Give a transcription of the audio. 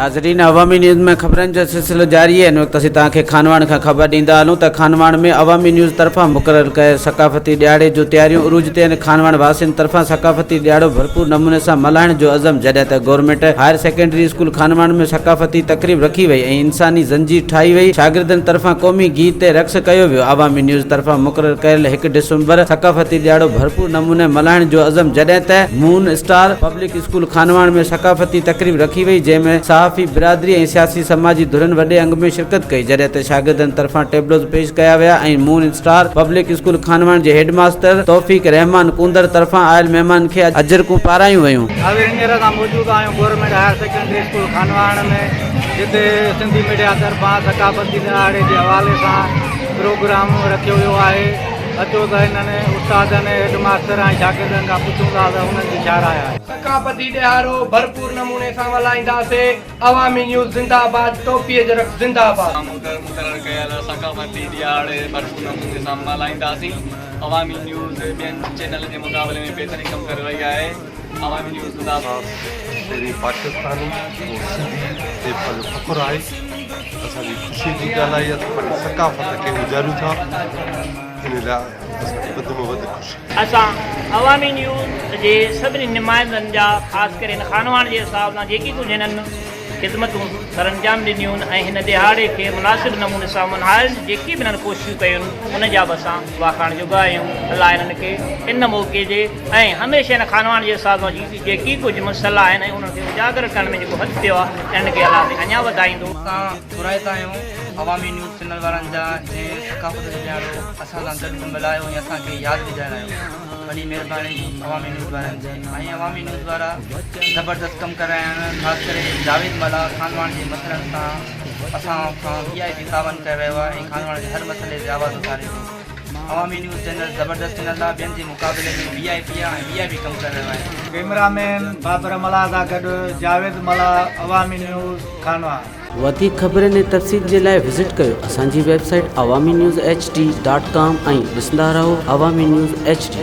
नाज़रीन, अवामी न्यूज़ में खबरन जो सिलसिलो जारी है। इन वक्त असीं तव्हांखे खानवाण खां ख़बर ॾींदा हलूं त खानवाण में अवामी न्यूज़ तरफां मुक़रर कयल ثقافتي ॾियारे जो तैयारियूं अरूज ते आहिनि। खानवाण वासियुनि तरफां ثقافتي ॾियारो भरपूर नमूने सां मल्हाइण जो अज़म, जॾहिं त गवर्नमेंट हायर सेकेंडरी स्कूल खानवाण में ثقافتي तकरीब रखी वई ऐं इंसानी ज़ंजीर ठाही वई। शागिर्दनि तरफां क़ौमी गीत ते रक़्स कयो वियो। अवामी न्यूज़ तरफां मुक़रर कयल 1 डिसंबर ثقافتي ॾियारो भरपूर नमूने मल्हाइण जो अज़म, जॾहिं त मून स्टार पब्लिक स्कूल खानवाण में ثقافتي तकरीब रखी वई, जंहिंमें सहाफ़ी बिरादरी ऐं सियासी समाजी धुरनि वॾे अंग में शिरकत कई। जॾहिं त शागिर्दनि तरफां टेबलोज़ पेश कया विया ऐं मून स्टार पब्लिक स्कूल खानवाण जे हेडमास्टर तौफ़ीक रहमान कुंदर तरफां आयल महिमान खे अजरकूं पारायूं वयूं। मौजूद आहियूं गवर्नमेंट हायर सेकेंडरी स्कूल खानवाण में, जिते सिंधी मीडिया तरफां ثقافتي ॾियारे जे हवाले सां प्रोग्राम रखियो वियो आहे। अचो त हिननि उस्तादनि हेडमास्टर ऐं शागिर्दनि खां पुछूं था त हुननि जी छा राय आहे। ثقافتي ॾियारो भरपूर नमूने सां मल्हाईंदासीं। अवामी न्यूज़ जिंदाबाद, टोपीअ जो रख जिंदाबाद। मुक़रर कयल ثقافتي ॾियारे भरपूर नमूने सां मल्हाईंदासीं। अवामी न्यूज़ ॿियनि चैनल जे मुक़ाबले में बहितरीन कमु करे रही आहे। अवामी न्यूज़ जिंदाबाद। पाकिस्तानी सिंधी पंहिंजो फ़ख़ुरु आहे। असांजी ख़ुशी जी ॻाल्हि आहे, असां पंहिंजी ثقافت खे गुज़ारियूं था। इन लाइ असांखे वधि में वधि ख़ुशी। असां अवामी न्यूज़ जे सभिनी नुमाइंदनि जा ख़ासि करे हिन खानवाण जे हिसाब सां जेकी कुझु हिननि ख़िदमतूं सरअंजाम ॾिनियूं ऐं हिन ॾिहाड़े खे मुनासिब नमूने सां मल्हाइण जेकी बि हिननि कोशिशूं कयूं उन जा बि असां वाखाण जुगा आहियूं। अलाह हिननि खे इन मौक़े जे ऐं हमेशह हिन खानवाण जे हिसाब सां जेकी कुझु मसइला आहिनि ऐं उन्हनि खे उजागर करण में जेको हथु थियो आहे हिननि खे अलाह अञा वधाईंदो। असां घुराईंदा आहियूं अवामी न्यूज़ चैनल वारनि जा जंहिं ثقافتي ॾियारो असां सां गॾु मिलायो ऐं असांखे यादि ॾिजाइण आहियो। वॾी महिरबानी अवामी न्यूज़ वारनि जी। ऐं अवामी न्यूज़ वारा ज़बरदस्त कमु करे रहिया आहिनि। ख़ासि करे जावेद मला खानवाण जे मसइलनि सां असां खां VIP तावन करे रहियो आहे ऐं खानवाण जे हर मसइले ते आवाज़ उथारे थो। अवामी न्यूज़ चैनल ज़बरदस्त चैनल आहे, ॿियनि जे मुक़ाबले में VIP आहे ऐं VIP कमु करे रहियो आहे। कैमरामैन बाबर मला सां गॾु जावेद मला, अवामी न्यूज़ खानवाण। वधीक ख़बरनि ऐं तफ़सील जे लाइ विज़िट कयो असांजी वेबसाइट awami news hd.com ऐं ॾिसंदा रहो अवामी न्यूज़ HD।